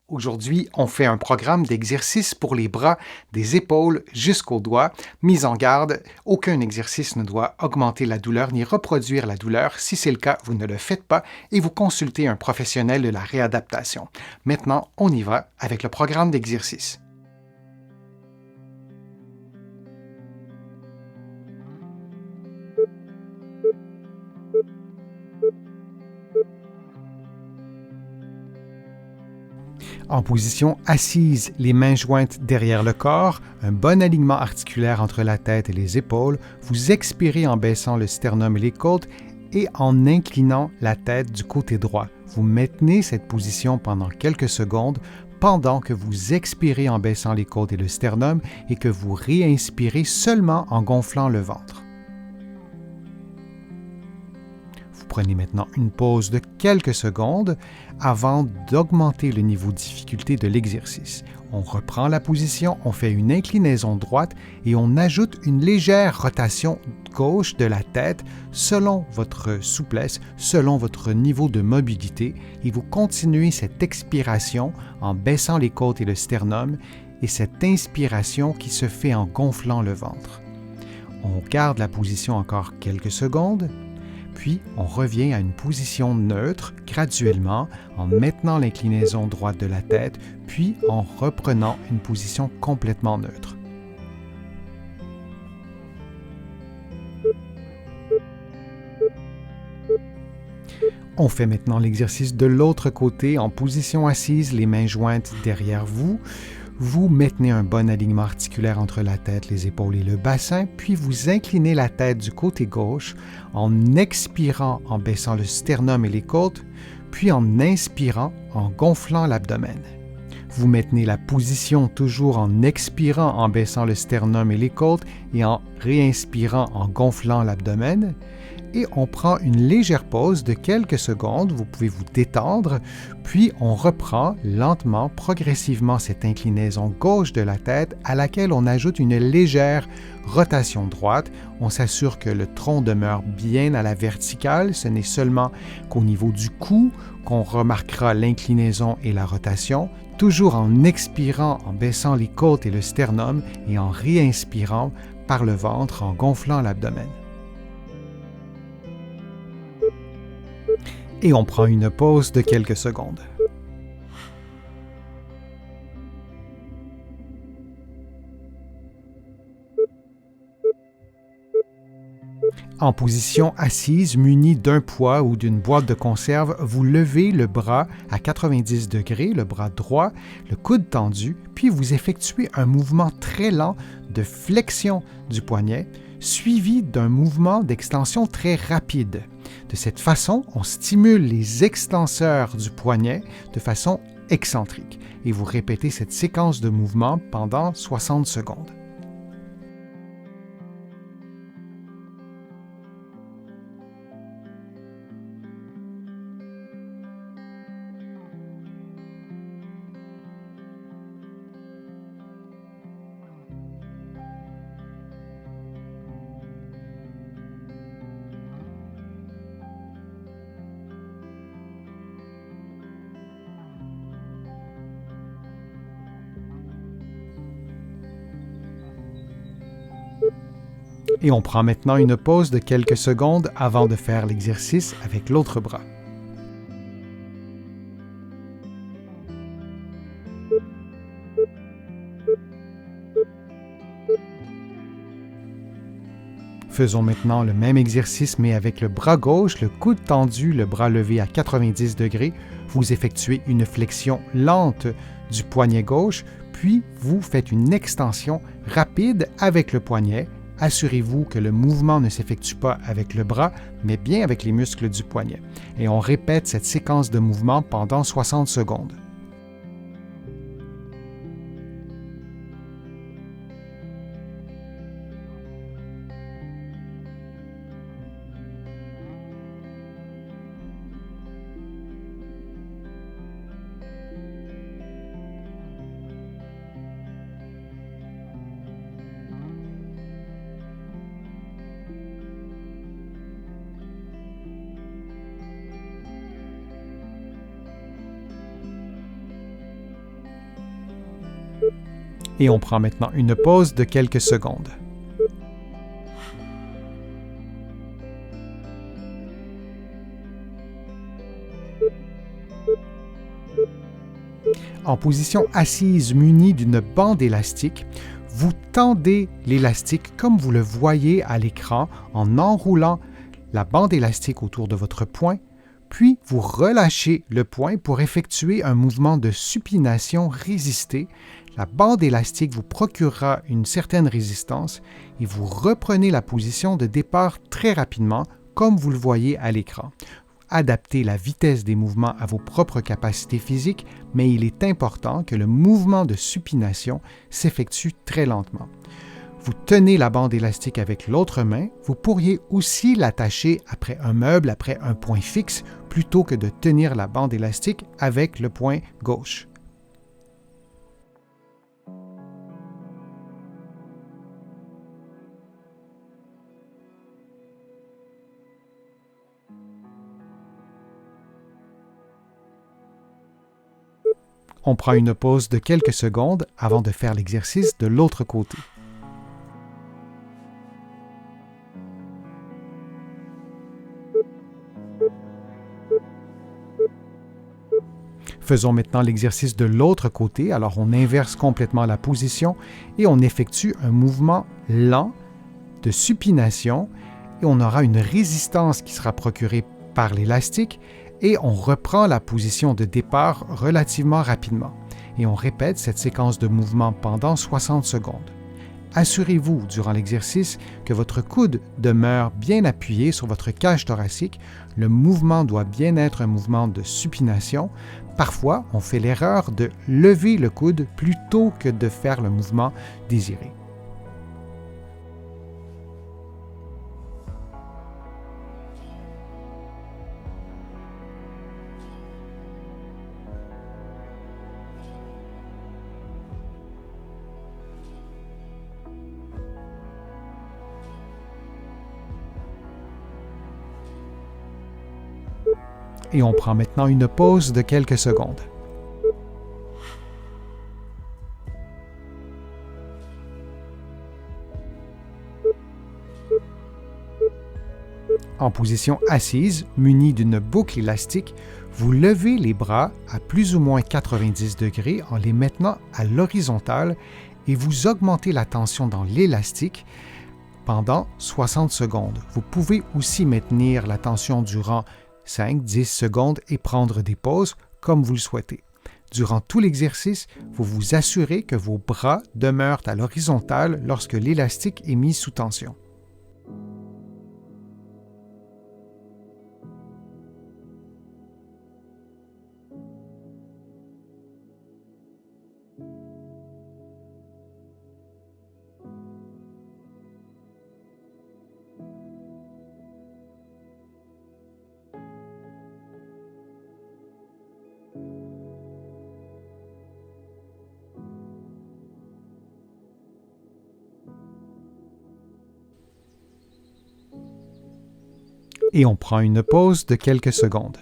Aujourd'hui, on fait un programme d'exercices pour les bras, des épaules jusqu'aux doigts. Mise en garde, aucun exercice ne doit augmenter la douleur ni reproduire la douleur. Si c'est le cas, vous ne le faites pas et vous consultez un professionnel de la réadaptation. Maintenant, on y va avec le programme d'exercice. En position assise, les mains jointes derrière le corps, un bon alignement articulaire entre la tête et les épaules, vous expirez en baissant le sternum et les côtes et en inclinant la tête du côté droit. Vous maintenez cette position pendant quelques secondes pendant que vous expirez en baissant les côtes et le sternum et que vous réinspirez seulement en gonflant le ventre. Vous prenez maintenant une pause de quelques secondes avant d'augmenter le niveau de difficulté de l'exercice. On reprend la position, on fait une inclinaison droite et on ajoute une légère rotation gauche de la tête selon votre souplesse, selon votre niveau de mobilité et vous continuez cette expiration en baissant les côtes et le sternum et cette inspiration qui se fait en gonflant le ventre. On garde la position encore quelques secondes. Puis, on revient à une position neutre graduellement en maintenant l'inclinaison droite de la tête, puis en reprenant une position complètement neutre. On fait maintenant l'exercice de l'autre côté en position assise, les mains jointes derrière vous. Vous maintenez un bon alignement articulaire entre la tête, les épaules et le bassin, puis vous inclinez la tête du côté gauche en expirant en baissant le sternum et les côtes, puis en inspirant en gonflant l'abdomen. Vous maintenez la position toujours en expirant en baissant le sternum et les côtes et en réinspirant en gonflant l'abdomen. Et on prend une légère pause de quelques secondes, vous pouvez vous détendre, puis on reprend lentement, progressivement cette inclinaison gauche de la tête à laquelle on ajoute une légère rotation droite. On s'assure que le tronc demeure bien à la verticale, ce n'est seulement qu'au niveau du cou qu'on remarquera l'inclinaison et la rotation, toujours en expirant, en baissant les côtes et le sternum et en réinspirant par le ventre en gonflant l'abdomen. Et on prend une pause de quelques secondes. En position assise, muni d'un poids ou d'une boîte de conserve, vous levez le bras à 90 degrés, le bras droit, le coude tendu, puis vous effectuez un mouvement très lent de flexion du poignet, suivi d'un mouvement d'extension très rapide. De cette façon, on stimule les extenseurs du poignet de façon excentrique et vous répétez cette séquence de mouvements pendant 60 secondes. Et on prend maintenant une pause de quelques secondes avant de faire l'exercice avec l'autre bras. Faisons maintenant le même exercice mais avec le bras gauche, le coude tendu, le bras levé à 90 degrés. Vous effectuez une flexion lente du poignet gauche, puis vous faites une extension rapide avec le poignet. Assurez-vous que le mouvement ne s'effectue pas avec le bras, mais bien avec les muscles du poignet. Et on répète cette séquence de mouvements pendant 60 secondes. Et on prend maintenant une pause de quelques secondes. En position assise munie d'une bande élastique, vous tendez l'élastique comme vous le voyez à l'écran en enroulant la bande élastique autour de votre poing, puis vous relâchez le poing pour effectuer un mouvement de supination résisté. La bande élastique vous procurera une certaine résistance et vous reprenez la position de départ très rapidement, comme vous le voyez à l'écran. Adaptez la vitesse des mouvements à vos propres capacités physiques, mais il est important que le mouvement de supination s'effectue très lentement. Vous tenez la bande élastique avec l'autre main, vous pourriez aussi l'attacher après un meuble, après un point fixe, plutôt que de tenir la bande élastique avec le poing gauche. On prend une pause de quelques secondes avant de faire l'exercice de l'autre côté. Faisons maintenant l'exercice de l'autre côté. Alors on inverse complètement la position et on effectue un mouvement lent de supination et on aura une résistance qui sera procurée par l'élastique et on reprend la position de départ relativement rapidement. Et on répète cette séquence de mouvements pendant 60 secondes. Assurez-vous durant l'exercice que votre coude demeure bien appuyé sur votre cage thoracique. Le mouvement doit bien être un mouvement de supination. Parfois, on fait l'erreur de lever le coude plutôt que de faire le mouvement désiré. Et on prend maintenant une pause de quelques secondes. En position assise, munie d'une boucle élastique, vous levez les bras à plus ou moins 90 degrés en les maintenant à l'horizontale et vous augmentez la tension dans l'élastique pendant 60 secondes. Vous pouvez aussi maintenir la tension durant 5-10 secondes et prendre des pauses comme vous le souhaitez. Durant tout l'exercice, vous vous assurez que vos bras demeurent à l'horizontale lorsque l'élastique est mis sous tension. Et on prend une pause de quelques secondes.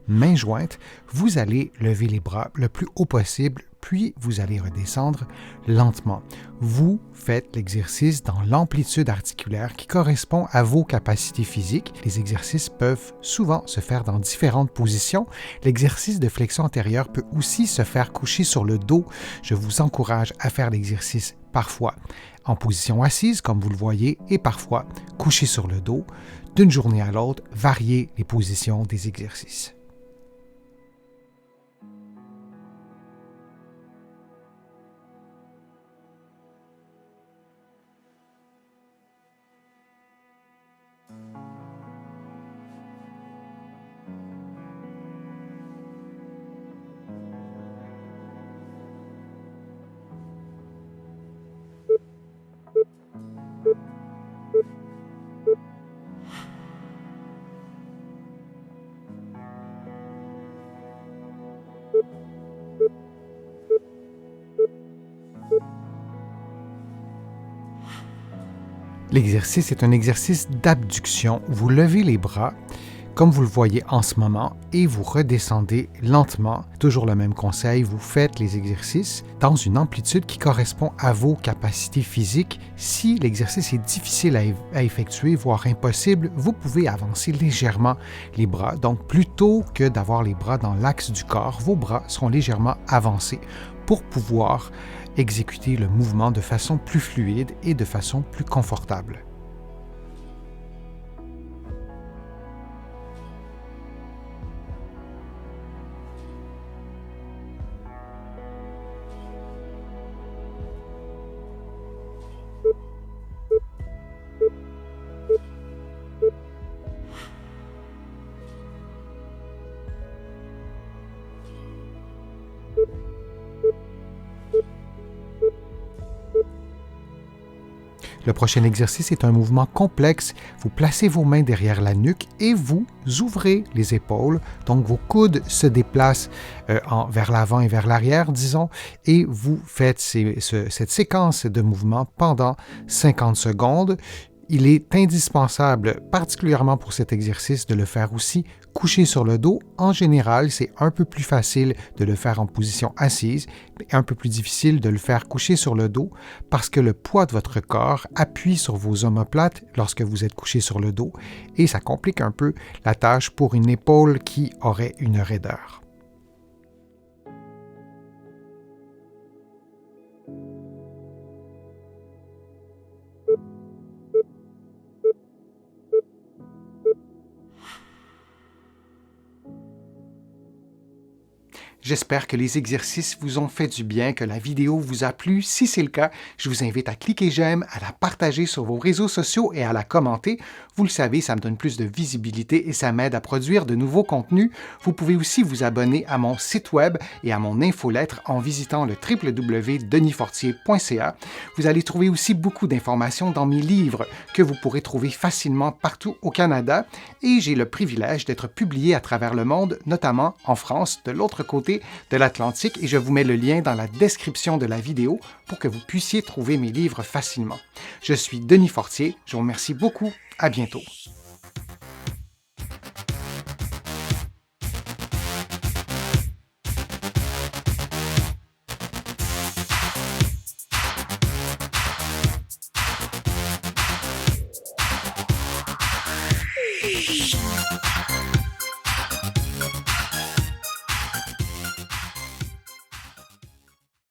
Main jointe, vous allez lever les bras le plus haut possible, puis vous allez redescendre lentement. Vous faites l'exercice dans l'amplitude articulaire qui correspond à vos capacités physiques. Les exercices peuvent souvent se faire dans différentes positions. L'exercice de flexion antérieure peut aussi se faire coucher sur le dos. Je vous encourage à faire l'exercice parfois en position assise, comme vous le voyez, et parfois couché sur le dos. D'une journée à l'autre, variez les positions des exercices. L'exercice est un exercice d'abduction. Vous levez les bras, comme vous le voyez en ce moment, et vous redescendez lentement. Toujours le même conseil, vous faites les exercices dans une amplitude qui correspond à vos capacités physiques. Si l'exercice est difficile à effectuer, voire impossible, vous pouvez avancer légèrement les bras. Donc, plutôt que d'avoir les bras dans l'axe du corps, vos bras seront légèrement avancés pour pouvoir exécuter le mouvement de façon plus fluide et de façon plus confortable. Le prochain exercice est un mouvement complexe. Vous placez vos mains derrière la nuque et vous ouvrez les épaules. Donc, vos coudes se déplacent vers l'avant et vers l'arrière, disons, et vous faites cette séquence de mouvements pendant 50 secondes. Il est indispensable, particulièrement pour cet exercice, de le faire aussi couché sur le dos. En général, c'est un peu plus facile de le faire en position assise, mais un peu plus difficile de le faire couché sur le dos parce que le poids de votre corps appuie sur vos omoplates lorsque vous êtes couché sur le dos et ça complique un peu la tâche pour une épaule qui aurait une raideur. J'espère que les exercices vous ont fait du bien, que la vidéo vous a plu. Si c'est le cas, je vous invite à cliquer j'aime, à la partager sur vos réseaux sociaux et à la commenter. Vous le savez, ça me donne plus de visibilité et ça m'aide à produire de nouveaux contenus. Vous pouvez aussi vous abonner à mon site web et à mon infolettre en visitant le www.denisfortier.ca. Vous allez trouver aussi beaucoup d'informations dans mes livres que vous pourrez trouver facilement partout au Canada et j'ai le privilège d'être publié à travers le monde, notamment en France, de l'autre côté de l'Atlantique et je vous mets le lien dans la description de la vidéo pour que vous puissiez trouver mes livres facilement. Je suis Denis Fortier, je vous remercie beaucoup, à bientôt.